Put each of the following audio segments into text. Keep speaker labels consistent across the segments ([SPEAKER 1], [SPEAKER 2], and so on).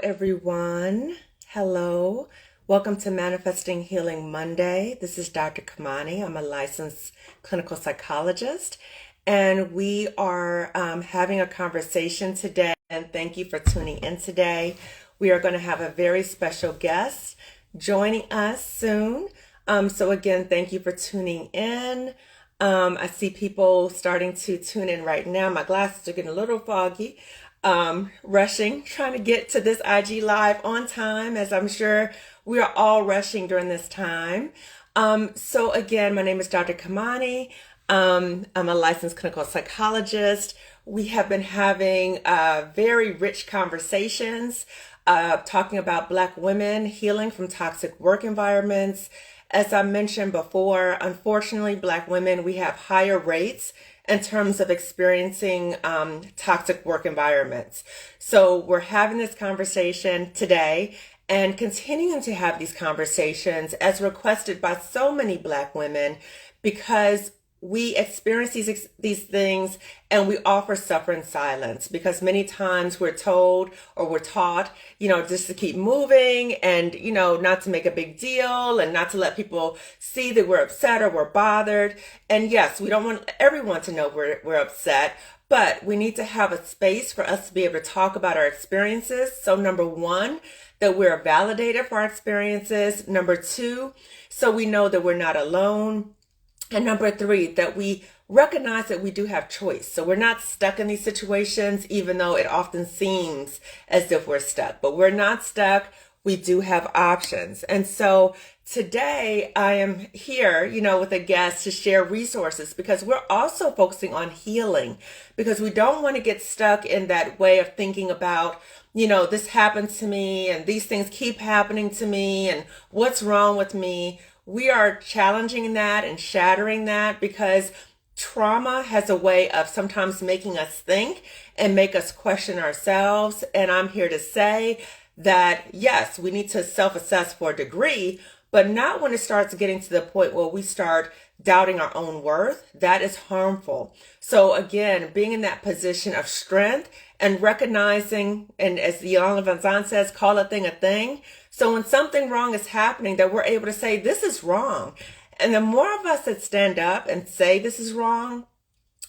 [SPEAKER 1] Everyone. Hello. Welcome to Manifesting Healing Monday. This is Dr. Kamani. I'm a licensed clinical psychologist, and we are having a conversation today. And thank you for tuning in today. We are going to have a very special guest joining us soon. So again, thank you for tuning in. I see people starting to tune in right now. My glasses are getting a little foggy. Rushing, trying to get to this IG Live on time, as I'm sure we are all rushing during this time. So again, my name is Dr. Kamani. I'm a licensed clinical psychologist. We have been having very rich conversations talking about Black women healing from toxic work environments. As I mentioned before, unfortunately, Black women, we have higher rates in terms of experiencing toxic work environments. So we're having this conversation today and continuing to have these conversations as requested by so many Black women, because we experience these things and we offer suffering silence, because many times we're told or we're taught, just to keep moving and, not to make a big deal and not to let people see that we're upset or we're bothered. And yes, we don't want everyone to know we're upset, but we need to have a space for us to be able to talk about our experiences. So number one, that we're validated for our experiences. Number two, so we know that we're not alone. And number three, that we recognize that we do have choice. So we're not stuck in these situations, even though it often seems as if we're stuck. But we're not stuck. We do have options. And so today I am here, with a guest to share resources, because we're also focusing on healing, because we don't want to get stuck in that way of thinking about, this happened to me and these things keep happening to me and what's wrong with me. We are challenging that and shattering that, because trauma has a way of sometimes making us think and make us question ourselves. And I'm here to say that, yes, we need to self-assess for a degree, but not when it starts getting to the point where we start doubting our own worth. That is harmful. So again, being in that position of strength and recognizing, and as Yolanda Van Zant says, call a thing. So when something wrong is happening, that we're able to say, this is wrong. And the more of us that stand up and say this is wrong,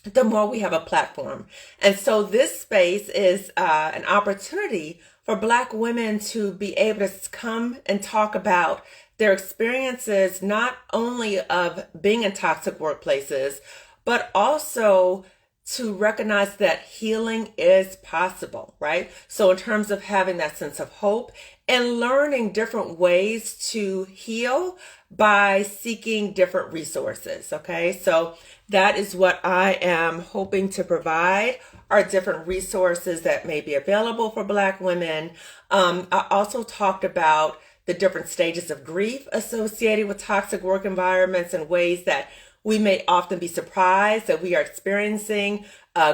[SPEAKER 1] the more we have a platform. And so this space is an opportunity for Black women to be able to come and talk about their experiences, not only of being in toxic workplaces, but also to recognize that healing is possible, right? So in terms of having that sense of hope and learning different ways to heal by seeking different resources, okay? So that is what I am hoping to provide, are different resources that may be available for Black women. I also talked about the different stages of grief associated with toxic work environments and ways that we may often be surprised that we are experiencing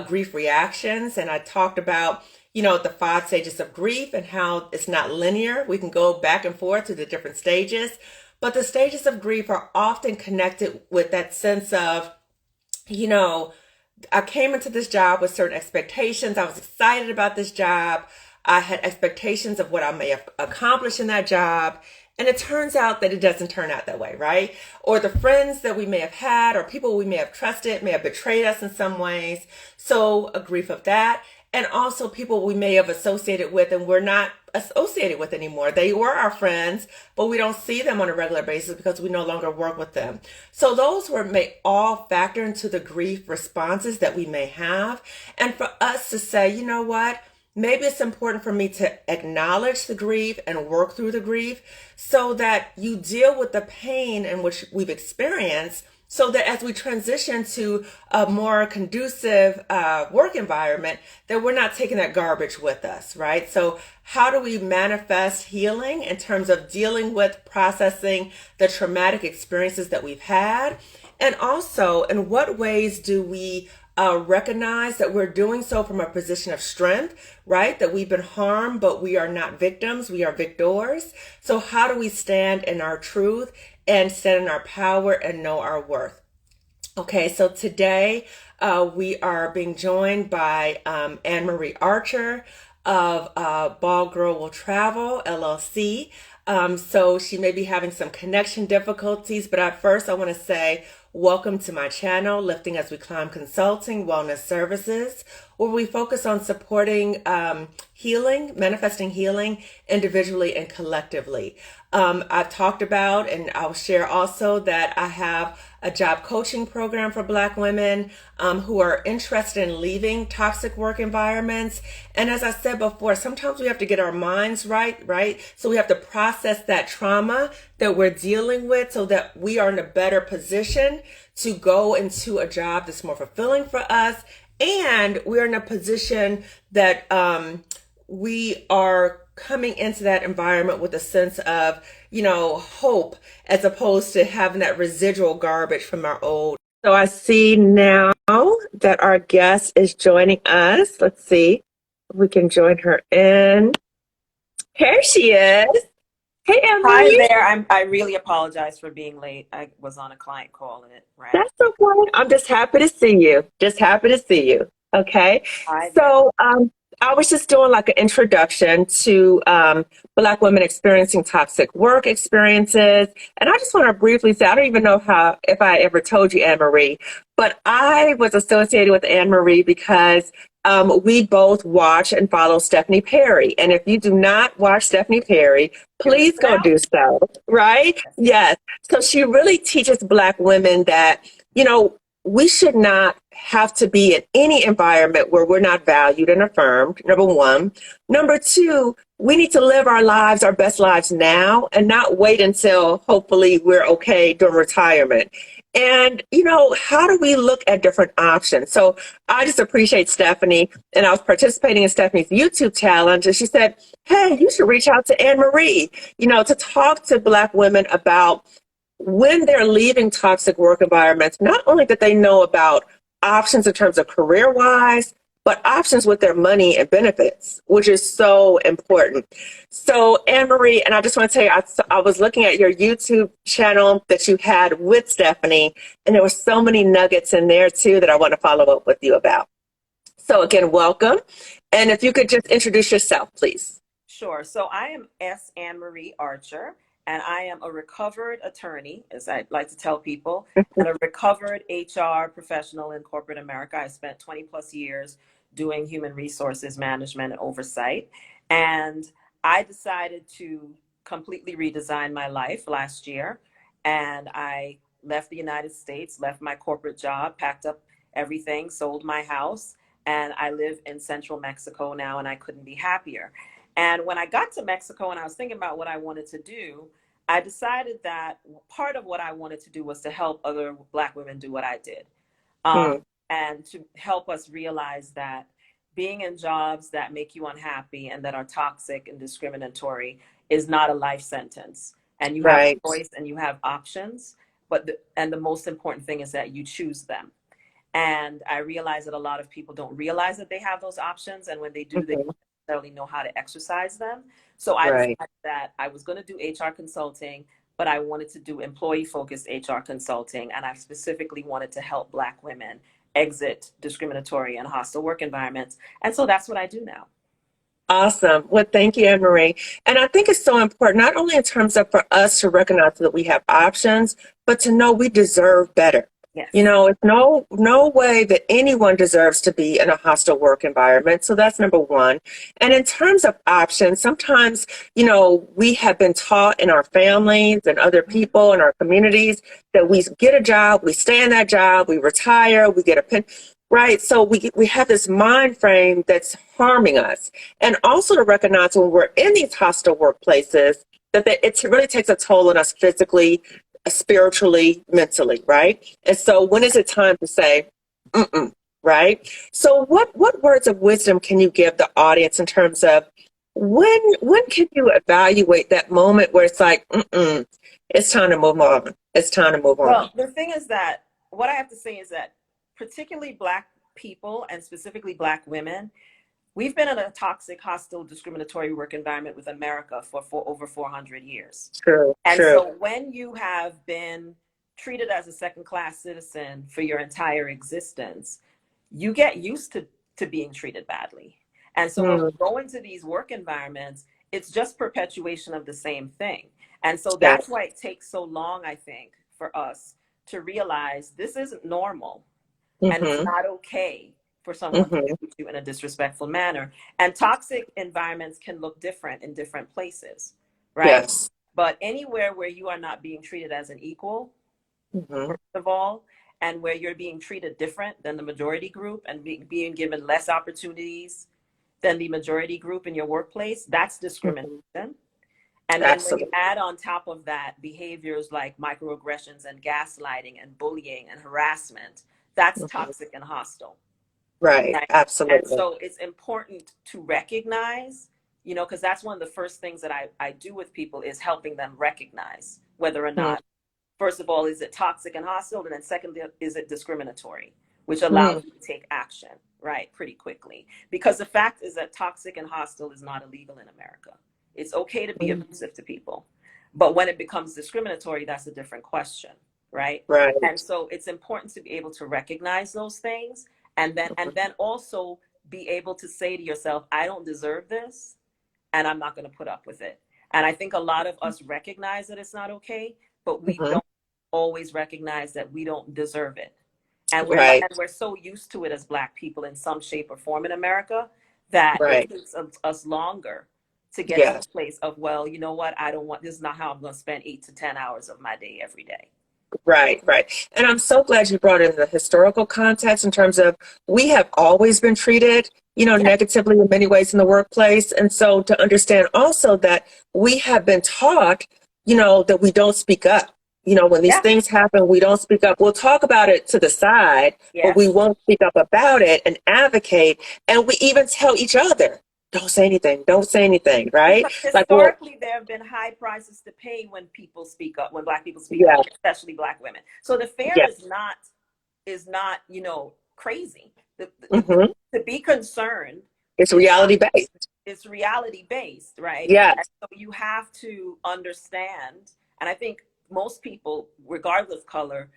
[SPEAKER 1] grief reactions. And I talked about, the 5 stages of grief and how it's not linear. We can go back and forth to the different stages, but the stages of grief are often connected with that sense of, I came into this job with certain expectations. I was excited about this job. I had expectations of what I may have accomplished in that job. And it turns out that it doesn't turn out that way, right? Or the friends that we may have had or people we may have trusted may have betrayed us in some ways. So a grief of that. And also people we may have associated with and we're not associated with anymore. They were our friends, but we don't see them on a regular basis because we no longer work with them. So those may all factor into the grief responses that we may have. And for us to say, you know what? Maybe it's important for me to acknowledge the grief and work through the grief so that you deal with the pain in which we've experienced, so that as we transition to a more conducive work environment, that we're not taking that garbage with us, right? So how do we manifest healing in terms of dealing with processing the traumatic experiences that we've had? And also, in what ways do we recognize that we're doing so from a position of strength, right? That we've been harmed, but we are not victims, we are victors. So how do we stand in our truth and stand in our power and know our worth? Okay, so today we are being joined by Anne Marie Archer. of Ball Girl Will Travel, LLC. So she may be having some connection difficulties, but at first I want to say welcome to my channel, Lifting as We Climb Consulting Wellness Services, where we focus on supporting healing, manifesting healing individually and collectively. I've talked about, and I'll share also, that I have a job coaching program for Black women who are interested in leaving toxic work environments. And as I said before, sometimes we have to get our minds right? So we have to process that trauma that we're dealing with so that we are in a better position to go into a job that's more fulfilling for us. And we're in a position that we are coming into that environment with a sense of, hope, as opposed to having that residual garbage from our old. So I see now that our guest is joining us. Let's see if we can join her in. Here she is. Hey,
[SPEAKER 2] Hi
[SPEAKER 1] Emery.
[SPEAKER 2] there. I really apologize for being late. I was on a client call and it ran.
[SPEAKER 1] That's okay. I'm just happy to see you. Just happy to see you. Okay.
[SPEAKER 2] Hi there.
[SPEAKER 1] So I was just doing like an introduction to Black women experiencing toxic work experiences. And I just want to briefly say, I don't even know if I ever told you, Anne Marie, but I was associated with Anne Marie because we both watch and follow Stephanie Perry. And if you do not watch Stephanie Perry, please go do so, right? Yes. So she really teaches Black women that, we should not have to be in any environment where we're not valued and affirmed, number one. Number two, we need to live our lives, our best lives now, and not wait until hopefully we're okay during retirement. And, how do we look at different options? So I just appreciate Stephanie, and I was participating in Stephanie's YouTube challenge, and she said, hey, you should reach out to Anne Marie, to talk to Black women about when they're leaving toxic work environments, not only that they know about options in terms of career-wise, but options with their money and benefits, which is so important. So, Anne Marie, and I just want to tell you, I was looking at your YouTube channel that you had with Stephanie, and there were so many nuggets in there too that I want to follow up with you about. So again, welcome. And if you could just introduce yourself, please.
[SPEAKER 2] Sure. So I am S. Anne Marie Archer, and I am a recovered attorney, as I like to tell people, and a recovered HR professional in corporate America. I spent 20 plus years doing human resources management and oversight. And I decided to completely redesign my life last year. And I left the United States, left my corporate job, packed up everything, sold my house, and I live in central Mexico now, and I couldn't be happier. And when I got to Mexico and I was thinking about what I wanted to do, I decided that part of what I wanted to do was to help other Black women do what I did. And to help us realize that being in jobs that make you unhappy and that are toxic and discriminatory is not a life sentence. And you have a choice and you have options, but the most important thing is that you choose them. And I realize that a lot of people don't realize that they have those options, and when they do, they don't necessarily know how to exercise them. So I decided that I was going to do HR consulting, but I wanted to do employee-focused HR consulting, and I specifically wanted to help Black women exit discriminatory and hostile work environments. And so that's what I do now.
[SPEAKER 1] Awesome. Well, thank you, Anne Marie. And I think it's so important, not only in terms of for us to recognize that we have options, but to know we deserve better.
[SPEAKER 2] Yes.
[SPEAKER 1] It's no way that anyone deserves to be in a hostile work environment. So that's number one. And in terms of options, sometimes, we have been taught in our families and other people in our communities that we get a job, we stay in that job, we retire, we get a pen. Right. So we have this mind frame that's harming us. And also to recognize when we're in these hostile workplaces that it really takes a toll on us physically, spiritually, mentally, right? And so when is it time to say, right? So what words of wisdom can you give the audience in terms of when can you evaluate that moment where it's like, it's time to move on. It's time to move on.
[SPEAKER 2] Well, the thing is that what I have to say is that particularly Black people and specifically Black women, we've been in a toxic, hostile, discriminatory work environment with America for over 400 years.
[SPEAKER 1] True.
[SPEAKER 2] So when you have been treated as a second-class citizen for your entire existence, you get used to being treated badly. And so when we
[SPEAKER 1] Mm.
[SPEAKER 2] go into these work environments, it's just perpetuation of the same thing. And so
[SPEAKER 1] Yeah.
[SPEAKER 2] that's why it takes so long, I think, for us to realize this isn't normal and it's
[SPEAKER 1] Mm-hmm.
[SPEAKER 2] not okay for someone to
[SPEAKER 1] Mm-hmm.
[SPEAKER 2] treat you in a disrespectful manner. And toxic environments can look different in different places, right?
[SPEAKER 1] Yes.
[SPEAKER 2] But anywhere where you are not being treated as an equal,
[SPEAKER 1] Mm-hmm.
[SPEAKER 2] first of all, and where you're being treated different than the majority group and being given less opportunities than the majority group in your workplace, that's discrimination.
[SPEAKER 1] Mm-hmm.
[SPEAKER 2] And then when you
[SPEAKER 1] Absolutely.
[SPEAKER 2] add on top of that behaviors like microaggressions and gaslighting and bullying and harassment, that's
[SPEAKER 1] Mm-hmm.
[SPEAKER 2] toxic and hostile.
[SPEAKER 1] Right.
[SPEAKER 2] Right. And
[SPEAKER 1] Absolutely.
[SPEAKER 2] so it's important to recognize, because that's one of the first things that I do with people is helping them recognize whether or not, first of all, is it toxic and hostile? And then secondly, is it discriminatory, which allows
[SPEAKER 1] Mm-hmm.
[SPEAKER 2] you to take action, right, pretty quickly. Because the fact is that toxic and hostile is not illegal in America. It's okay to be abusive to people. But when it becomes discriminatory, that's a different question, right? And
[SPEAKER 1] Right.
[SPEAKER 2] so it's important to be able to recognize those things and then also be able to say to yourself, I don't deserve this and I'm not going to put up with it. And I think a lot of us recognize that it's not okay, but we
[SPEAKER 1] Mm-hmm.
[SPEAKER 2] don't always recognize that we don't deserve it. And we're
[SPEAKER 1] Right.
[SPEAKER 2] and we're so used to it as Black people in some shape or form in America that it
[SPEAKER 1] Right.
[SPEAKER 2] takes us longer to get to the
[SPEAKER 1] Yes.
[SPEAKER 2] place of, well, you know what, I don't want, this is not how I'm going to spend 8 to 10 hours of my day every day.
[SPEAKER 1] Right, right. And I'm so glad you brought in the historical context in terms of we have always been treated,
[SPEAKER 2] Yeah,
[SPEAKER 1] negatively in many ways in the workplace. And so to understand also that we have been taught, that we don't speak up. When these
[SPEAKER 2] yeah,
[SPEAKER 1] things happen, we don't speak up. We'll talk about it to the side, but
[SPEAKER 2] yeah.
[SPEAKER 1] we won't speak up about it and advocate. And we even tell each other, don't say anything, right?
[SPEAKER 2] Because
[SPEAKER 1] Like, well,
[SPEAKER 2] historically, there have been high prices to pay when people speak up, when Black people speak up,
[SPEAKER 1] yeah,
[SPEAKER 2] especially Black women. So the fear
[SPEAKER 1] yeah.
[SPEAKER 2] is not crazy.
[SPEAKER 1] Hmm.
[SPEAKER 2] To be concerned
[SPEAKER 1] It's
[SPEAKER 2] is not,
[SPEAKER 1] reality based.
[SPEAKER 2] it's reality based, right? And
[SPEAKER 1] Yes.
[SPEAKER 2] so you have to understand, and I think most people, regardless of color,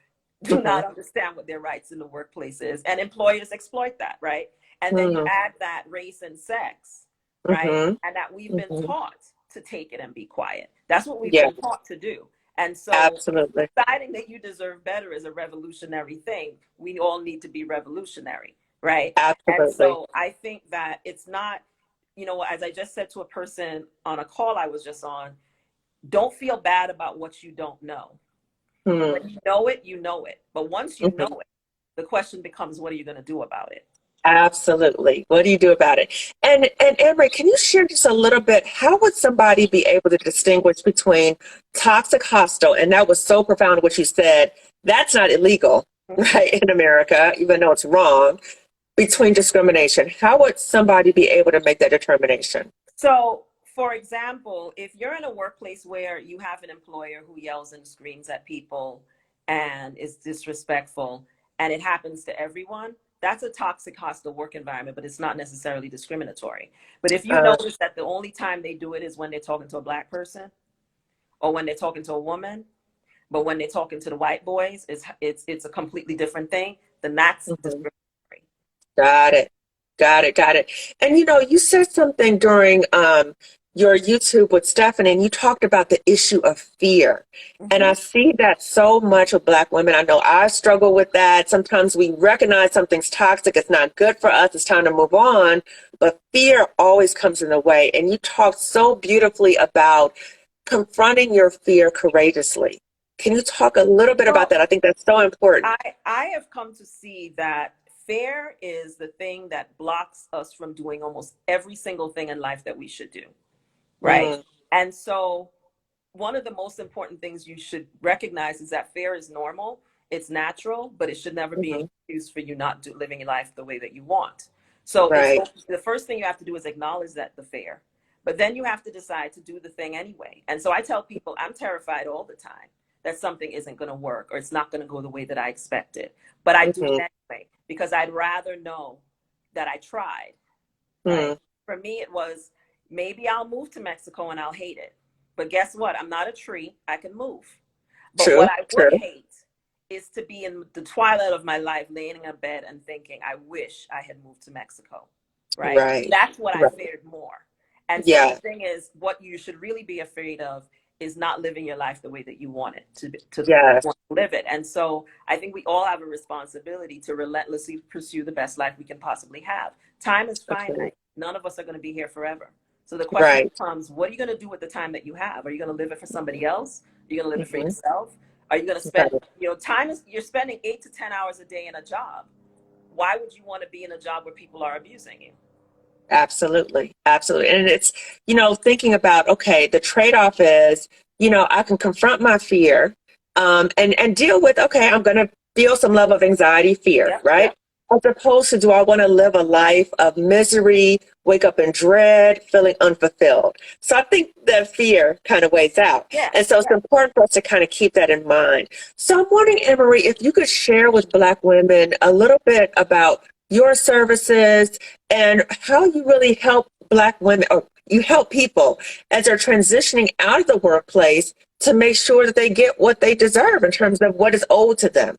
[SPEAKER 2] do
[SPEAKER 1] Hmm.
[SPEAKER 2] not understand what their rights in the workplace is, and employers exploit that, right? And then you
[SPEAKER 1] Hmm.
[SPEAKER 2] add that race and sex, right?
[SPEAKER 1] Hmm.
[SPEAKER 2] And that we've been
[SPEAKER 1] Hmm.
[SPEAKER 2] taught to take it and be quiet. That's what we've
[SPEAKER 1] Yeah,
[SPEAKER 2] been taught to do. And so
[SPEAKER 1] absolutely.
[SPEAKER 2] deciding that you deserve better is a revolutionary thing. We all need to be revolutionary, right? And
[SPEAKER 1] Absolutely.
[SPEAKER 2] so I think that it's not, as I just said to a person on a call I was just on, don't feel bad about what you don't know. When
[SPEAKER 1] Hmm.
[SPEAKER 2] you know it, you know it. But once you know
[SPEAKER 1] Hmm.
[SPEAKER 2] it, the question becomes, what are you going to do about it?
[SPEAKER 1] Absolutely. What do you do about it? And Emery, can you share just a little bit? How would somebody be able to distinguish between toxic hostile, and that was so profound what you said, that's not illegal,
[SPEAKER 2] Mhm.
[SPEAKER 1] right, in America, even though it's wrong, between discrimination? How would somebody be able to make that determination?
[SPEAKER 2] So, for example, if you're in a workplace where you have an employer who yells and screams at people and is disrespectful, and it happens to everyone, that's a toxic, hostile work environment, but it's not necessarily discriminatory. But if you
[SPEAKER 1] Uh,
[SPEAKER 2] notice that the only time they do it is when they're talking to a Black person or when they're talking to a woman, but when they're talking to the white boys, it's a completely different thing, then that's
[SPEAKER 1] mhm.
[SPEAKER 2] discriminatory.
[SPEAKER 1] Got it. Got it. Got it. And you said something during your YouTube with Stephanie, and you talked about the issue of fear. And
[SPEAKER 2] Mm-hmm.
[SPEAKER 1] I see that so much with Black women. I know I struggle with that. Sometimes we recognize something's toxic, it's not good for us, it's time to move on. But fear always comes in the way. And you talked so beautifully about confronting your fear courageously. Can you talk a little bit about
[SPEAKER 2] Well,
[SPEAKER 1] that? I think that's so important.
[SPEAKER 2] I have come to see that fear is the thing that blocks us from doing almost every single thing in life that we should do, right?
[SPEAKER 1] Mm,
[SPEAKER 2] And so, one of the most important things you should recognize is that fear is normal, it's natural, but it should never be an
[SPEAKER 1] mhm.
[SPEAKER 2] excuse for you not living your life the way that you want. So,
[SPEAKER 1] Right.
[SPEAKER 2] the first thing you have to do is acknowledge that the fear, but then you have to decide to do the thing anyway. And so, I tell people I'm terrified all the time that something isn't going to work or it's not going to go the way that I expected. But I do
[SPEAKER 1] Hmm.
[SPEAKER 2] it anyway because I'd rather know that I tried, right?
[SPEAKER 1] Mm.
[SPEAKER 2] For me, it was maybe I'll move to Mexico and I'll hate it. But guess what? I'm not a tree. I can move. But what
[SPEAKER 1] True,
[SPEAKER 2] I would
[SPEAKER 1] true.
[SPEAKER 2] hate is to be in the twilight of my life, laying in a bed and thinking, I wish I had moved to Mexico. right?
[SPEAKER 1] Right.
[SPEAKER 2] That's what I
[SPEAKER 1] Right.
[SPEAKER 2] feared more. And so the
[SPEAKER 1] Yeah.
[SPEAKER 2] thing is, what you should really be afraid of is not living your life the way that you want it to
[SPEAKER 1] Yes.
[SPEAKER 2] want to live it. And so I think we all have a responsibility to relentlessly pursue the best life we can possibly have. Time is
[SPEAKER 1] Absolutely.
[SPEAKER 2] finite. None of us are going to be here forever. So the question
[SPEAKER 1] Right.
[SPEAKER 2] becomes, what are you going to do with the time that you have? Are you going to live it for somebody else? Are you going to live it for
[SPEAKER 1] Hmm.
[SPEAKER 2] yourself? Are you going to spend,
[SPEAKER 1] Right.
[SPEAKER 2] time is, you're spending 8 to 10 hours a day in a job. Why would you want to be in a job where people are abusing you?
[SPEAKER 1] Absolutely. Absolutely. And it's, thinking about, okay, the trade-off is, I can confront my fear, and deal with, okay, I'm going to feel some level of anxiety, fear,
[SPEAKER 2] Yep,
[SPEAKER 1] right?
[SPEAKER 2] yep.
[SPEAKER 1] As opposed to, do I want to live a life of misery, wake up in dread, feeling unfulfilled? So I think the fear kind of weighs out. And
[SPEAKER 2] Yes,
[SPEAKER 1] so it's
[SPEAKER 2] yes.
[SPEAKER 1] important for us to kind of keep that in mind. So I'm wondering, Emery, if you could share with Black women a little bit about your services and how you really help Black women, or you help people as they're transitioning out of the workplace to make sure that they get what they deserve in terms of what is owed to them.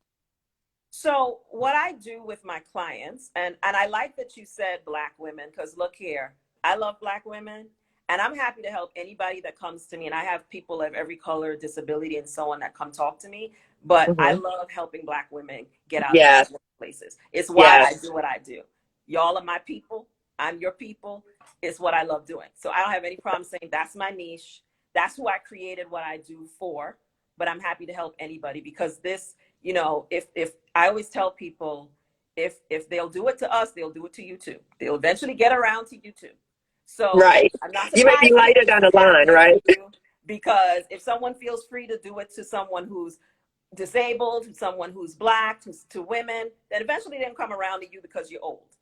[SPEAKER 2] So what I do with my clients, and I like that you said Black women, because look here, I love Black women, and I'm happy to help anybody that comes to me. And I have people of every color, disability, and so on that come talk to me. But I
[SPEAKER 1] Hmm.
[SPEAKER 2] love helping Black women get out of bad
[SPEAKER 1] Yes,
[SPEAKER 2] workplaces. It's why I
[SPEAKER 1] yes,
[SPEAKER 2] do what I do. Y'all are my people. I'm your people. It's what I love doing. So I don't have any problem saying that's my niche. That's who I created what I do for. But I'm happy to help anybody, because this, if I always tell people, if they'll do it to us, they'll do it to you too. They'll eventually get around to you too. So
[SPEAKER 1] right.
[SPEAKER 2] I'm not
[SPEAKER 1] You may be
[SPEAKER 2] surprised that
[SPEAKER 1] lighter
[SPEAKER 2] this
[SPEAKER 1] down
[SPEAKER 2] is
[SPEAKER 1] the line,
[SPEAKER 2] happening to
[SPEAKER 1] right?
[SPEAKER 2] you, because if someone feels free to do it to someone who's disabled, someone who's Black, to women, then eventually they'll come around to you because you're old,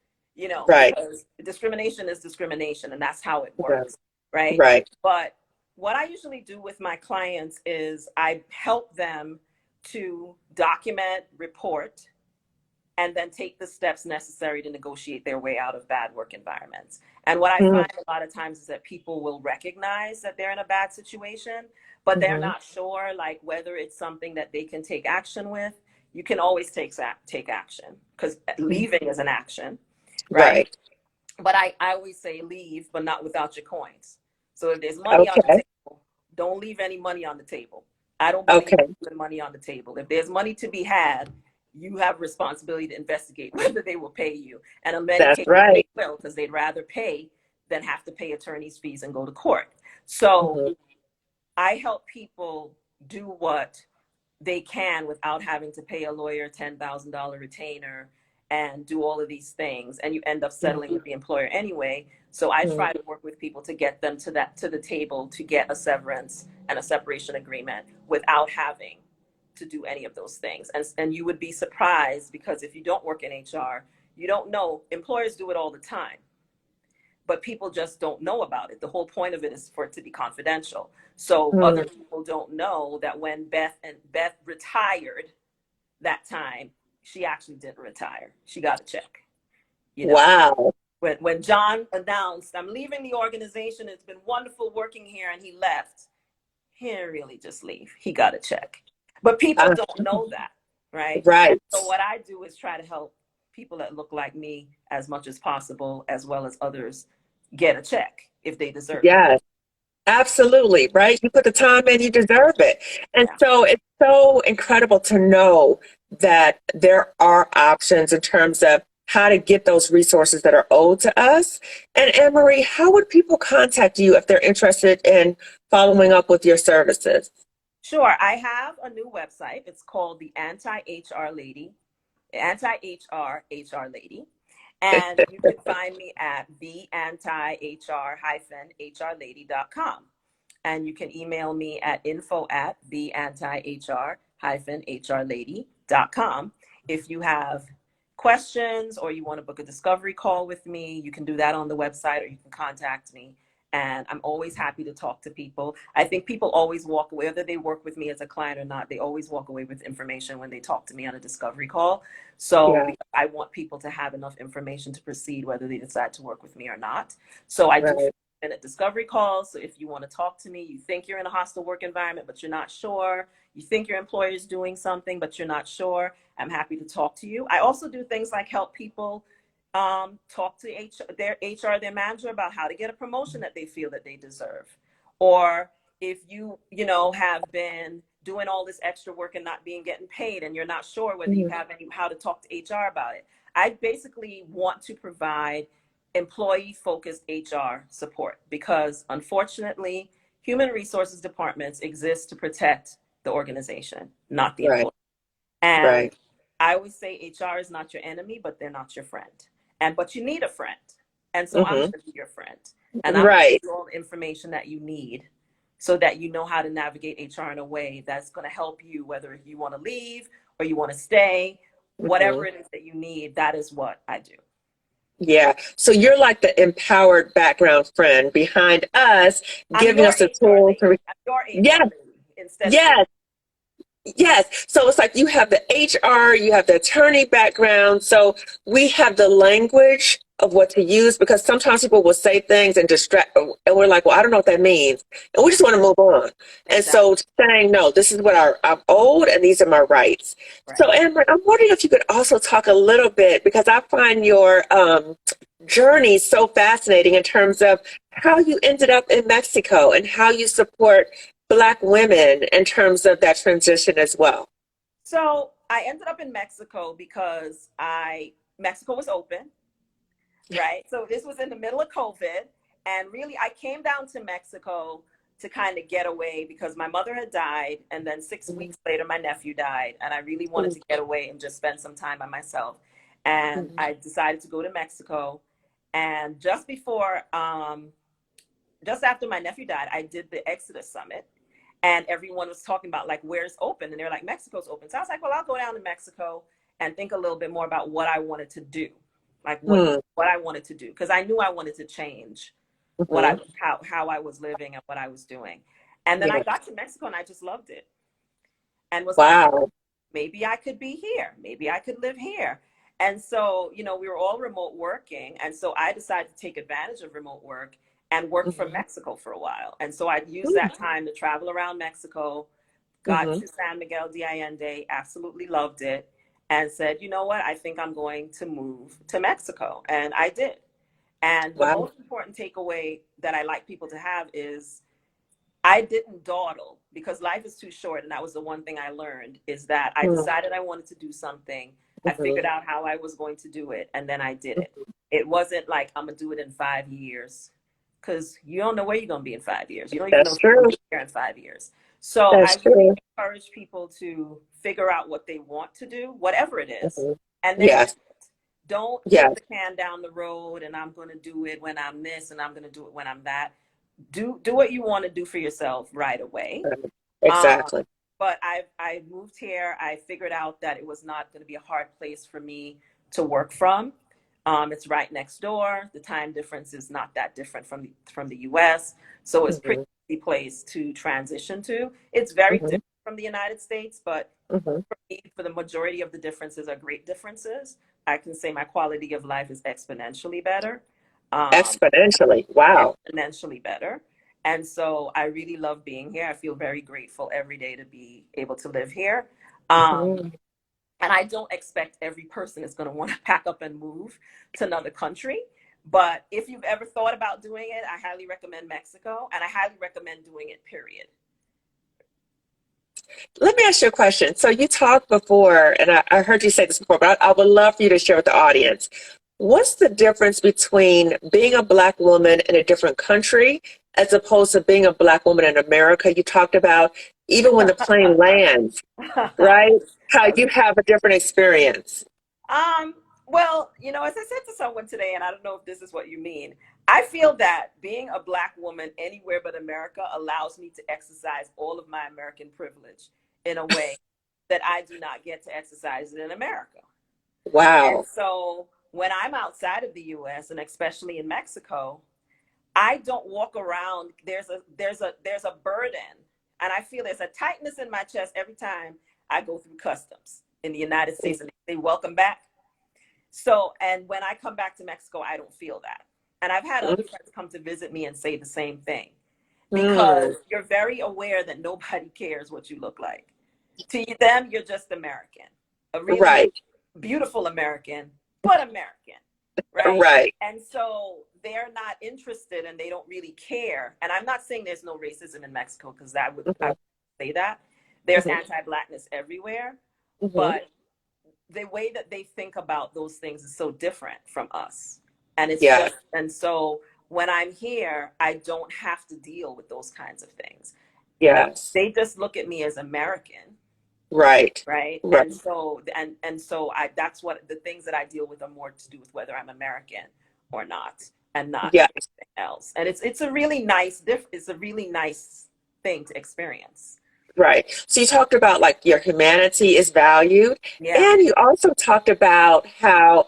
[SPEAKER 1] Right,
[SPEAKER 2] because discrimination is discrimination, and that's how it
[SPEAKER 1] yeah,
[SPEAKER 2] works, right?
[SPEAKER 1] right.
[SPEAKER 2] But what I usually do with my clients is I help them to document, report, and then take the steps necessary to negotiate their way out of bad work environments. And what I find a lot of times is that people will recognize that they're in a bad situation, but they're
[SPEAKER 1] Mm-hmm.
[SPEAKER 2] not sure, like, whether it's something that they can take action with. You can always take action, because leaving is an action, right?
[SPEAKER 1] Right.
[SPEAKER 2] But I always say leave, but not without your coins. So if there's money on the
[SPEAKER 1] Okay.
[SPEAKER 2] table, don't leave any money on the table. I don't believe in
[SPEAKER 1] Okay.
[SPEAKER 2] leaving money on the table. If there's money to be had, you have responsibility to investigate whether they will pay you. And in many
[SPEAKER 1] That's
[SPEAKER 2] cases, they
[SPEAKER 1] right.
[SPEAKER 2] will, because they'd rather pay than have to pay attorney's fees and go to court. So
[SPEAKER 1] Hmm.
[SPEAKER 2] I help people do what they can without having to pay a lawyer $10,000 retainer and do all of these things, and you end up settling with the employer anyway. So I
[SPEAKER 1] Hmm.
[SPEAKER 2] try to work with people to get them to the table to get a severance and a separation agreement without having to do any of those things. And you would be surprised, because if you don't work in HR, you don't know. Employers do it all the time, but people just don't know about it. The whole point of it is for it to be confidential. So other
[SPEAKER 1] Hmm.
[SPEAKER 2] people don't know that when Beth retired that time, she actually didn't retire. She got a check. You know,
[SPEAKER 1] Wow.
[SPEAKER 2] when John announced, "I'm leaving the organization. It's been wonderful working here," and he left, he didn't really just leave. He got a check. But people
[SPEAKER 1] Uh,
[SPEAKER 2] don't know that, right? And
[SPEAKER 1] right.
[SPEAKER 2] so what I do is try to help people that look like me as much as possible, as well as others, get a check if they deserve it.
[SPEAKER 1] Yes. Absolutely, right? You put the time in, you deserve it. And
[SPEAKER 2] Yeah.
[SPEAKER 1] so it's so incredible to know that there are options in terms of how to get those resources that are owed to us. And Anne Marie, how would people contact you if they're interested in following up with your services?
[SPEAKER 2] Sure. I have a new website. It's called the Anti-HR Lady, Anti-HR HR Lady. And you can find me at theanti-HR-hrlady.com. And you can email me at info@theanti-HR-hrlady.com. If you have questions or you want to book a discovery call with me, you can do that on the website, or you can contact me. And I'm always happy to talk to people. I think people always walk away, whether they work with me as a client or not, they always walk away with information when they talk to me on a discovery call. So
[SPEAKER 1] Yeah,
[SPEAKER 2] I want people to have enough information to proceed, whether they decide to work with me or not. So I do
[SPEAKER 1] right,
[SPEAKER 2] minute discovery calls. So if you want to talk to me, you think you're in a hostile work environment, but you're not sure, you think your employer is doing something, but you're not sure, I'm happy to talk to you. I also do things like help people Talk to their HR, their manager about how to get a promotion that they feel that they deserve. Or if you have been doing all this extra work and not being getting paid and you're not sure whether you
[SPEAKER 1] Mhm.
[SPEAKER 2] have how to talk to HR about it. I basically want to provide employee focused HR support because unfortunately, human resources departments exist to protect the organization, not the
[SPEAKER 1] Right,
[SPEAKER 2] employee. And
[SPEAKER 1] right.
[SPEAKER 2] I always say HR is not your enemy, but they're not your friend. But you need a friend. And so I'm
[SPEAKER 1] Hmm.
[SPEAKER 2] going to be your friend. And I'm going to give
[SPEAKER 1] Right.
[SPEAKER 2] you all the information that you need so that you know how to navigate HR in a way that's going to help you, whether you want to leave or you want to stay, whatever
[SPEAKER 1] Hmm.
[SPEAKER 2] it is that you need, that is what I do.
[SPEAKER 1] Yeah. So you're like the empowered background friend behind us,
[SPEAKER 2] I'm
[SPEAKER 1] giving
[SPEAKER 2] your
[SPEAKER 1] us the
[SPEAKER 2] HR
[SPEAKER 1] tools
[SPEAKER 2] lady.
[SPEAKER 1] to,
[SPEAKER 2] I'm your
[SPEAKER 1] yes,
[SPEAKER 2] HR lady instead of your.
[SPEAKER 1] yes. Yes. So it's like you have the HR, you have the attorney background. So we have the language of what to use because sometimes people will say things and distract, and we're like, well, I don't know what that means. And we just want to move on. And
[SPEAKER 2] Exactly.
[SPEAKER 1] so saying, no, this is what I'm owed and these are my rights. So,
[SPEAKER 2] Right.
[SPEAKER 1] Amber, I'm wondering if you could also talk a little bit because I find your journey so fascinating in terms of how you ended up in Mexico and how you support Black women in terms of that transition as well.
[SPEAKER 2] So I ended up in Mexico because Mexico was open, right? So this was in the middle of COVID. And really, I came down to Mexico to kind of get away because my mother had died. And then 6 weeks later, my nephew died. And I really wanted to get away and just spend some time by myself. And
[SPEAKER 1] Mhm.
[SPEAKER 2] I decided to go to Mexico. And just after my nephew died, I did the Exodus Summit. And everyone was talking about like where's open. And they're like, Mexico's open. So I was like, well, I'll go down to Mexico and think a little bit more about what I wanted to do, like
[SPEAKER 1] Hmm.
[SPEAKER 2] what I wanted to do, because I knew I wanted to change
[SPEAKER 1] Mhm.
[SPEAKER 2] how I was living and what I was doing. And then I
[SPEAKER 1] Yeah.
[SPEAKER 2] got to Mexico and I just loved it and was like,
[SPEAKER 1] Wow.
[SPEAKER 2] maybe I could be here. Maybe I could live here. And so, we were all remote working. And so I decided to take advantage of remote work and work from
[SPEAKER 1] Mhm.
[SPEAKER 2] Mexico for a while. And so I'd use that time to travel around Mexico, got
[SPEAKER 1] Mhm.
[SPEAKER 2] to San Miguel de Allende, absolutely loved it, and said, you know what, I think I'm going to move to Mexico. And I did. And the
[SPEAKER 1] Wow.
[SPEAKER 2] most important takeaway that I like people to have is I didn't dawdle because life is too short. And that was the one thing I learned is that I
[SPEAKER 1] Mhm.
[SPEAKER 2] decided I wanted to do something. I figured
[SPEAKER 1] Mhm.
[SPEAKER 2] out how I was going to do it. And then I did it.
[SPEAKER 1] Mhm.
[SPEAKER 2] It wasn't like I'm going to do it in 5 years because you don't know where you're going to be in 5 years. You don't even know
[SPEAKER 1] That's
[SPEAKER 2] if you're going
[SPEAKER 1] true.
[SPEAKER 2] to be here in 5 years. So I
[SPEAKER 1] That's
[SPEAKER 2] really
[SPEAKER 1] true.
[SPEAKER 2] encourage people to figure out what they want to do, whatever it is,
[SPEAKER 1] Mhm.
[SPEAKER 2] and then do
[SPEAKER 1] Yes.
[SPEAKER 2] it. Don't kick
[SPEAKER 1] Yes.
[SPEAKER 2] the can down the road and I'm going to do it when I'm this and I'm going to do it when I'm that. Do what you want to do for yourself right away.
[SPEAKER 1] Right.
[SPEAKER 2] Um,
[SPEAKER 1] Exactly.
[SPEAKER 2] but I moved here. I figured out that it was not going to be a hard place for me to work from. It's right next door. The time difference is not that different from the U.S., so it's pretty
[SPEAKER 1] Mhm.
[SPEAKER 2] easy place to transition to. It's very
[SPEAKER 1] Mhm.
[SPEAKER 2] different from the United States, but
[SPEAKER 1] Mhm.
[SPEAKER 2] for me, for the majority of the differences are great differences. I can say my quality of life is exponentially better. Um,
[SPEAKER 1] Exponentially. Wow.
[SPEAKER 2] exponentially better. And so I really love being here. I feel very grateful every day to be able to live here. Um,
[SPEAKER 1] Mhm.
[SPEAKER 2] and I don't expect every person is going to want to pack up and move to another country. But if you've ever thought about doing it, I highly recommend Mexico and I highly recommend doing it, period.
[SPEAKER 1] Let me ask you a question. So you talked before, and I heard you say this before, but I would love for you to share with the audience. What's the difference between being a Black woman in a different country as opposed to being a Black woman in America? You talked about even when the plane lands, right? How you
[SPEAKER 2] Okay.
[SPEAKER 1] have a different experience.
[SPEAKER 2] Um, well, as I said to someone today, and I don't know if this is what you mean, I feel that being a Black woman anywhere but America allows me to exercise all of my American privilege in a way that I do not get to exercise it in America. And
[SPEAKER 1] Wow.
[SPEAKER 2] so when I'm outside of the US and especially in Mexico, I don't walk around. There's a burden. And I feel there's a tightness in my chest every time I go through customs in the United States and they say, welcome back. So, and when I come back to Mexico, I don't feel that. And I've had other friends come to visit me and say the same thing because
[SPEAKER 1] Mm,
[SPEAKER 2] you're very aware that nobody cares what you look like. To them, you're just American, a really
[SPEAKER 1] right.
[SPEAKER 2] beautiful American, but American. right?
[SPEAKER 1] Right.
[SPEAKER 2] And so they're not interested and they don't really care. And I'm not saying there's no racism in Mexico, because I
[SPEAKER 1] Hmm.
[SPEAKER 2] would say that. There's
[SPEAKER 1] Hmm.
[SPEAKER 2] anti-blackness everywhere,
[SPEAKER 1] Hmm.
[SPEAKER 2] but the way that they think about those things is so different from us. And it's
[SPEAKER 1] Yeah.
[SPEAKER 2] just, and so when I'm here, I don't have to deal with those kinds of things.
[SPEAKER 1] Yes.
[SPEAKER 2] They just look at me as American,
[SPEAKER 1] Right.
[SPEAKER 2] right?
[SPEAKER 1] Right.
[SPEAKER 2] And so I that's what the things that I deal with are more to do with whether I'm American or not, and not
[SPEAKER 1] Yeah.
[SPEAKER 2] anything else. And it's a really nice it's a really nice thing to experience.
[SPEAKER 1] Right. So you talked about like your humanity is valued,
[SPEAKER 2] Yeah.
[SPEAKER 1] and you also talked about how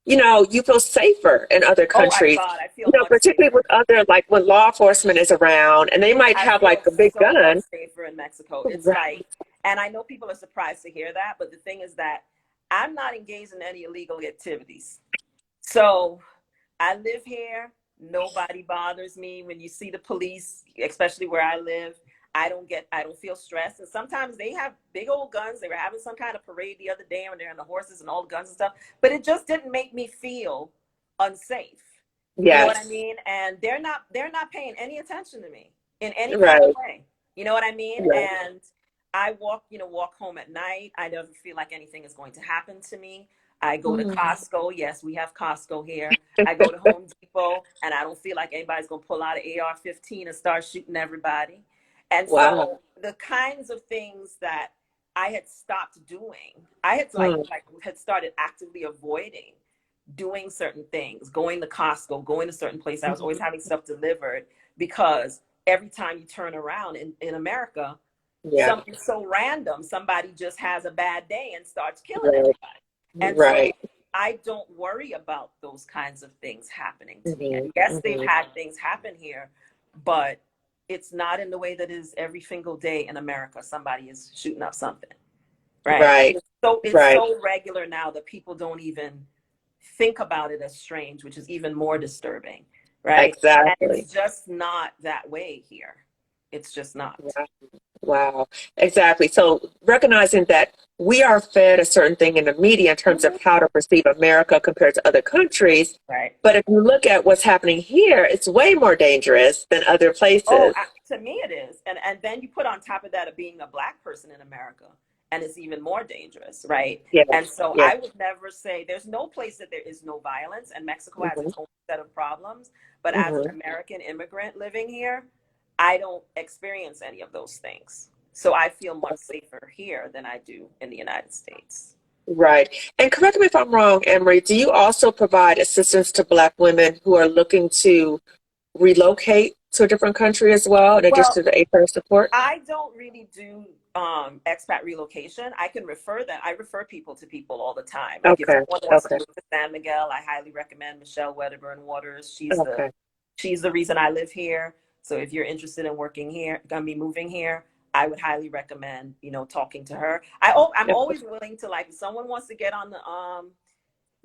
[SPEAKER 1] you feel safer in other
[SPEAKER 2] Oh my
[SPEAKER 1] countries.
[SPEAKER 2] God, I feel much
[SPEAKER 1] Particularly with
[SPEAKER 2] safer.
[SPEAKER 1] other like when law enforcement is around and they might
[SPEAKER 2] I
[SPEAKER 1] have
[SPEAKER 2] feel
[SPEAKER 1] like a big
[SPEAKER 2] so much
[SPEAKER 1] gun.
[SPEAKER 2] safer in Mexico. It's like,
[SPEAKER 1] Right.
[SPEAKER 2] and I know people are surprised to hear that, but the thing is that I'm not engaged in any illegal activities. So I live here. Nobody bothers me. When you see the police, especially where I live, I don't feel stressed. And sometimes they have big old guns. They were having some kind of parade the other day when they're on the horses and all the guns and stuff. But it just didn't make me feel unsafe. You know what I
[SPEAKER 1] Yes.
[SPEAKER 2] mean? And they're not paying any attention to me in any kind of
[SPEAKER 1] Right.
[SPEAKER 2] way. You know what I mean?
[SPEAKER 1] Right.
[SPEAKER 2] And I walk home at night. I never feel like anything is going to happen to me. I go to
[SPEAKER 1] Mm.
[SPEAKER 2] Costco. Yes, we have Costco here. I go to Home Depot, and I don't feel like anybody's going to pull out an AR-15 and start shooting everybody. And
[SPEAKER 1] Wow.
[SPEAKER 2] so the kinds of things that I had stopped doing, I had
[SPEAKER 1] Mm.
[SPEAKER 2] had started actively avoiding doing certain things, going to Costco, going to certain places. I was always
[SPEAKER 1] Mhm.
[SPEAKER 2] having stuff delivered, because every time you turn around in America,
[SPEAKER 1] Yeah.
[SPEAKER 2] it's so random. Somebody just has a bad day and starts killing
[SPEAKER 1] Right.
[SPEAKER 2] everybody. And
[SPEAKER 1] Right.
[SPEAKER 2] so I don't worry about those kinds of things happening to me.
[SPEAKER 1] Hmm.
[SPEAKER 2] And yes, they've
[SPEAKER 1] Hmm.
[SPEAKER 2] had things happen here, but it's not in the way that is every single day in America. Somebody is shooting up something, right?
[SPEAKER 1] Right.
[SPEAKER 2] So it's
[SPEAKER 1] Right.
[SPEAKER 2] so regular now that people don't even think about it as strange, which is even more disturbing, right? And
[SPEAKER 1] Exactly.
[SPEAKER 2] it's just not that way here. It's just not.
[SPEAKER 1] Wow. Wow. Exactly. So recognizing that we are fed a certain thing in the media in terms of
[SPEAKER 2] Mhm.
[SPEAKER 1] how to perceive America compared to other countries.
[SPEAKER 2] Right.
[SPEAKER 1] But if you look at what's happening here, it's way more dangerous than other
[SPEAKER 2] Oh,
[SPEAKER 1] places.
[SPEAKER 2] to me it is. And then you put on top of that of being a black person in America, and it's even more dangerous, right?
[SPEAKER 1] Yes.
[SPEAKER 2] And so
[SPEAKER 1] Yes.
[SPEAKER 2] I would never say there's no place that there is no violence, and Mexico has
[SPEAKER 1] Hmm.
[SPEAKER 2] its own set of problems. But as
[SPEAKER 1] Hmm.
[SPEAKER 2] an American immigrant living here, I don't experience any of those things. So I feel much safer here than I do in the United States.
[SPEAKER 1] Right. And correct me if I'm wrong, Emery, do you also provide assistance to Black women who are looking to relocate to a different country as well, in addition
[SPEAKER 2] Well,
[SPEAKER 1] to the HR support?
[SPEAKER 2] I don't really do expat relocation. I can refer them. I refer people to people all the time. Like if
[SPEAKER 1] Okay.
[SPEAKER 2] someone wants to
[SPEAKER 1] Okay.
[SPEAKER 2] move to San Miguel, I highly recommend Michelle Wedderburn Waters.
[SPEAKER 1] Okay.
[SPEAKER 2] She's the reason I live here. So if you're interested in working here, gonna be moving here, I would highly recommend talking to her. I'm
[SPEAKER 1] Okay.
[SPEAKER 2] always willing to, like, if someone wants to get on the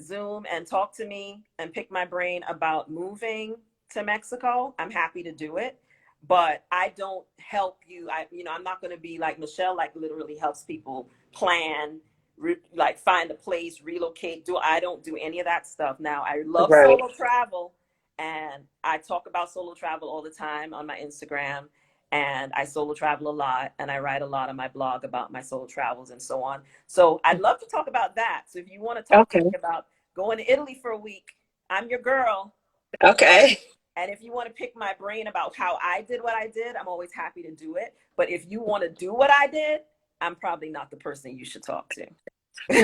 [SPEAKER 2] Zoom and talk to me and pick my brain about moving to Mexico, I'm happy to do it. But I don't help you. I'm not going to be like Michelle, like literally helps people plan, like find a place, relocate. I don't do any of that stuff. Now, I love
[SPEAKER 1] Right.
[SPEAKER 2] solo travel, and I talk about solo travel all the time on my Instagram. And I solo travel a lot, and I write a lot on my blog about my solo travels and so on. So I'd love to talk about that. So if you want to talk to me
[SPEAKER 1] Okay.
[SPEAKER 2] about going to Italy for a week, I'm your girl.
[SPEAKER 1] Okay.
[SPEAKER 2] And if you want to pick my brain about how I did what I did, I'm always happy to do it. But if you want to do what I did, I'm probably not the person you should talk to.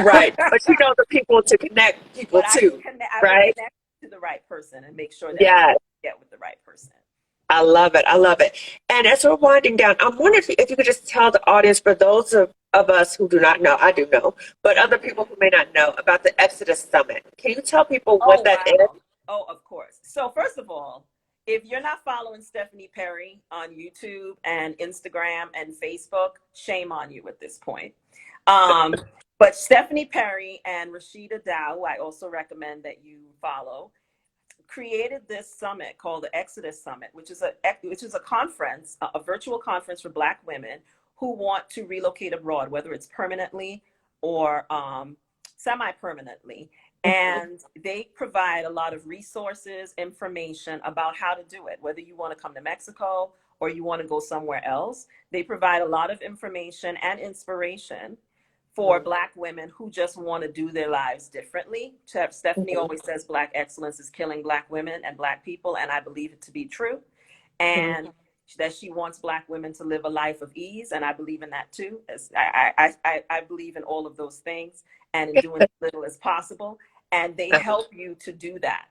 [SPEAKER 1] Right. But you know the people to connect people
[SPEAKER 2] But
[SPEAKER 1] to,
[SPEAKER 2] I will
[SPEAKER 1] right?
[SPEAKER 2] connect to the right person and make sure that we
[SPEAKER 1] Yeah.
[SPEAKER 2] get with the right person.
[SPEAKER 1] I love it. I love it. And as we're winding down, I'm wondering if you could just tell the audience, for those of us who do not know, I do know, but other people who may not know about the Exodus Summit. Can you tell people what
[SPEAKER 2] Oh,
[SPEAKER 1] that is?
[SPEAKER 2] wow. Oh, of course. So, first of all, if you're not following Stephanie Perry on YouTube and Instagram and Facebook, shame on you at this point. Um, but Stephanie Perry and Rashida Dow, who I also recommend that you follow, created this summit called the Exodus Summit, which is a conference, a virtual conference for Black women who want to relocate abroad, whether it's permanently or semi-permanently.
[SPEAKER 1] Mhm.
[SPEAKER 2] And they provide a lot of resources, information about how to do it, whether you want to come to Mexico or you want to go somewhere else. They provide a lot of information and inspiration for
[SPEAKER 1] Mhm.
[SPEAKER 2] Black women who just want to do their lives differently. Stephanie
[SPEAKER 1] Mhm.
[SPEAKER 2] always says Black excellence is killing Black women and Black people, and I believe it to be true.
[SPEAKER 1] Mhm.
[SPEAKER 2] And that she wants Black women to live a life of ease, and I believe in that too. I believe in all of those things, and in doing as little as possible. And they help you to do that.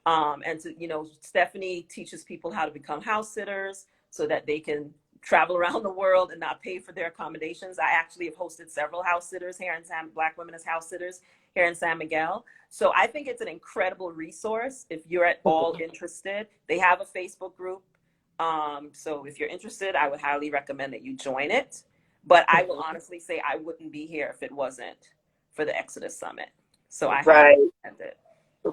[SPEAKER 2] And to, Stephanie teaches people how to become house sitters so that they can travel around the world and not pay for their accommodations. I actually have hosted several house sitters here in Black women as house sitters here in San Miguel. So I think it's an incredible resource if you're at all interested. They have a Facebook group. So if you're interested, I would highly recommend that you join it. But I will
[SPEAKER 1] Mhm.
[SPEAKER 2] honestly say I wouldn't be here if it wasn't for the Exodus Summit. So I highly
[SPEAKER 1] Right.
[SPEAKER 2] recommend it.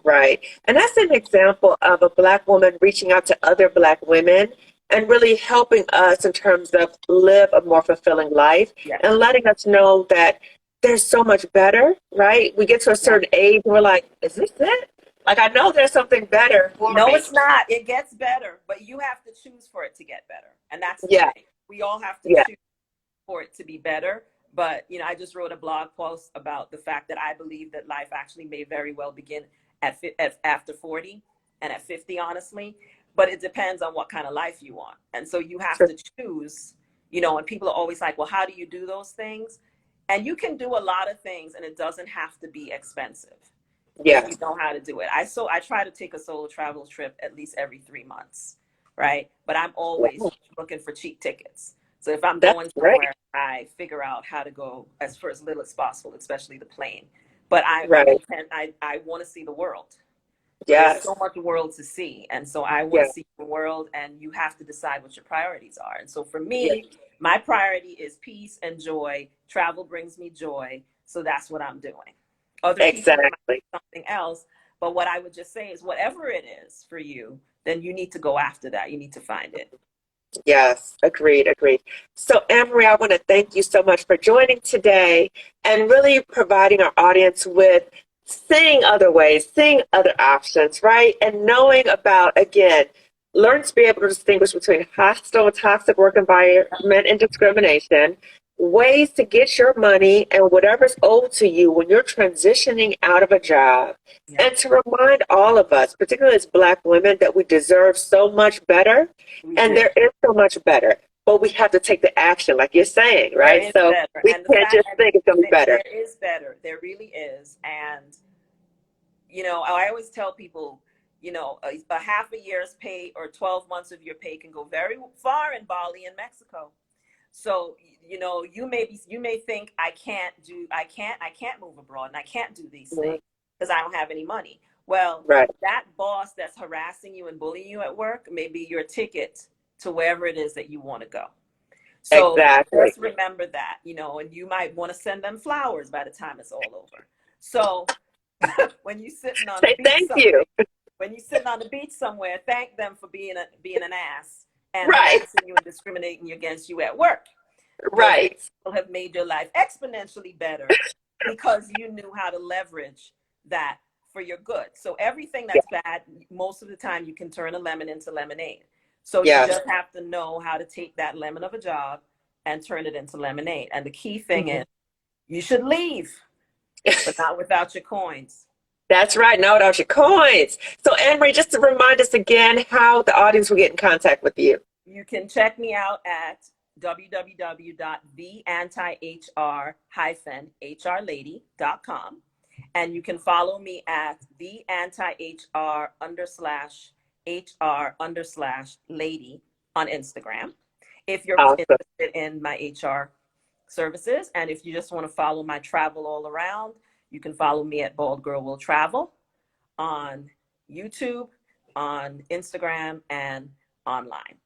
[SPEAKER 1] Right. And that's an example of a Black woman reaching out to other Black women and really helping us in terms of live a more fulfilling life
[SPEAKER 2] Yes.
[SPEAKER 1] and letting us know that there's so much better, right? We get to a
[SPEAKER 2] Yes.
[SPEAKER 1] certain age and we're like, is this it? Like, I know there's something better for
[SPEAKER 2] No,
[SPEAKER 1] me.
[SPEAKER 2] it's not. It gets better, but you have to choose for it to get better. And that's the
[SPEAKER 1] Yeah.
[SPEAKER 2] thing. We all have to
[SPEAKER 1] Yeah.
[SPEAKER 2] choose for it to be better. But, I just wrote a blog post about the fact that I believe that life actually may very well begin after 40 and at 50, honestly. But it depends on what kind of life you want. And so you have
[SPEAKER 1] Sure.
[SPEAKER 2] to choose, and people are always like, well, how do you do those things? And you can do a lot of things and it doesn't have to be expensive if
[SPEAKER 1] Yeah.
[SPEAKER 2] you know how to do it. I try to take a solo travel trip at least every 3 months, right? But I'm always
[SPEAKER 1] Wow.
[SPEAKER 2] looking for cheap tickets. So if I'm
[SPEAKER 1] That's
[SPEAKER 2] going
[SPEAKER 1] great.
[SPEAKER 2] somewhere, I figure out how to go for as little as possible, especially the plane. But
[SPEAKER 1] Right.
[SPEAKER 2] I want to see the world. There's so
[SPEAKER 1] Yes.
[SPEAKER 2] much world to see, and so I want
[SPEAKER 1] Yeah.
[SPEAKER 2] to see the world, and you have to decide what your priorities are. And so for
[SPEAKER 1] Yeah.
[SPEAKER 2] me, my priority is peace and joy. Travel brings me joy, so that's what I'm doing. Other people, it might
[SPEAKER 1] Exactly.
[SPEAKER 2] be something else, but what I would just say is whatever it is for you, then you need to go after that. You need to find it.
[SPEAKER 1] Yes, agreed, agreed. So, Amory, I want to thank you so much for joining today and really providing our audience with seeing other ways, seeing other options, right? And knowing about, again, learn to be able to distinguish between hostile and toxic work environment and discrimination, ways to get your money and whatever's owed to you when you're transitioning out of a job.
[SPEAKER 2] Yeah,
[SPEAKER 1] And to remind all of us, particularly as Black women, that we deserve so much better
[SPEAKER 2] we
[SPEAKER 1] and
[SPEAKER 2] do.
[SPEAKER 1] there is so much better, but we have to take the action, like you're saying,
[SPEAKER 2] There
[SPEAKER 1] right?
[SPEAKER 2] is
[SPEAKER 1] So
[SPEAKER 2] better,
[SPEAKER 1] we
[SPEAKER 2] and the
[SPEAKER 1] can't
[SPEAKER 2] fact
[SPEAKER 1] just think it's going to be better.
[SPEAKER 2] there is better. There really is, and I always tell people, a half a year's pay or 12 months of your pay can go very far in Bali and Mexico. So, you may think I can't move abroad and I can't do these
[SPEAKER 1] Mhm.
[SPEAKER 2] things because I don't have any money. Well,
[SPEAKER 1] Right.
[SPEAKER 2] that boss that's harassing you and bullying you at work may be your ticket to wherever it is that you want to go. So
[SPEAKER 1] Exactly.
[SPEAKER 2] just remember that, and you might want to send them flowers by the time it's all over. So when you're sitting on the
[SPEAKER 1] Say
[SPEAKER 2] beach
[SPEAKER 1] thank
[SPEAKER 2] somewhere,
[SPEAKER 1] you.
[SPEAKER 2] thank them for being an ass and
[SPEAKER 1] Right.
[SPEAKER 2] harassing you and discriminating against you at work. Those
[SPEAKER 1] Right.
[SPEAKER 2] people have made your life exponentially better because you knew how to leverage that for your good. So everything
[SPEAKER 1] Yeah.
[SPEAKER 2] that's bad, most of the time you can turn a lemon into lemonade. So you
[SPEAKER 1] Yes.
[SPEAKER 2] just have to know how to take that lemon of a job and turn it into lemonade. And the key thing
[SPEAKER 1] Mhm.
[SPEAKER 2] is you should leave, but not without your coins.
[SPEAKER 1] That's right. Now without your coins. So, Anne-Marie, just to remind us again how the audience will get in contact with you.
[SPEAKER 2] You can check me out at www.theantihr-hrlady.com. And you can follow me at the anti-HR _HR _lady on Instagram if you're
[SPEAKER 1] Awesome.
[SPEAKER 2] interested in my HR services. And if you just want to follow my travel all around, you can follow me at Bald Girl Will Travel on YouTube, on Instagram, and online.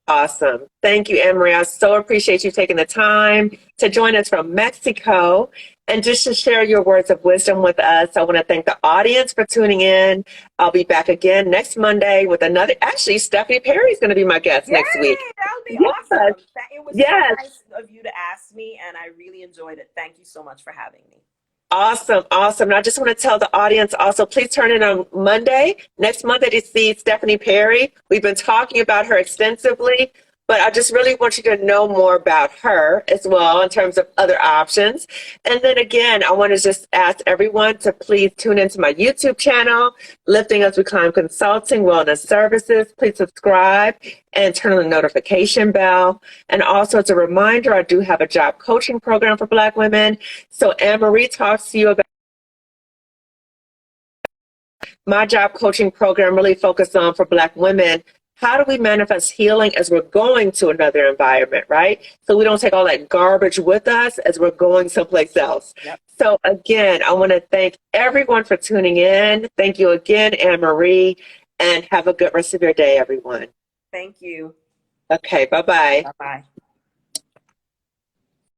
[SPEAKER 1] Awesome. Thank you, Emery. I so appreciate you taking the time to join us from Mexico and just to share your words of wisdom with us. I want to thank the audience for tuning in. I'll be back again next Monday with another. Actually, Stephanie Perry is going to be my guest
[SPEAKER 2] Yay!
[SPEAKER 1] next week.
[SPEAKER 2] That would be
[SPEAKER 1] Yes.
[SPEAKER 2] awesome. It was so
[SPEAKER 1] Yes.
[SPEAKER 2] nice of you to ask me, and I really enjoyed it. Thank you so much for having me.
[SPEAKER 1] Awesome, awesome. And I just want to tell the audience also, please turn in on Monday, next Monday, to see Stephanie Perry. We've been talking about her extensively, but I just really want you to know more about her as well in terms of other options. And then again, I want to just ask everyone to please tune into my YouTube channel, Lifting As We Climb Consulting Wellness Services. Please subscribe and turn on the notification bell. And also, as a reminder, I do have a job coaching program for Black women. So Anne-Marie talks to you about my job coaching program, really focused on for Black women. How do we manifest healing as we're going to another environment, right? So we don't take all that garbage with us as we're going someplace else.
[SPEAKER 2] Yep.
[SPEAKER 1] So again, I want to thank everyone for tuning in. Thank you again, Anne-Marie, and have a good rest of your day, everyone.
[SPEAKER 2] Thank you.
[SPEAKER 1] Okay, bye-bye.
[SPEAKER 2] Bye-bye.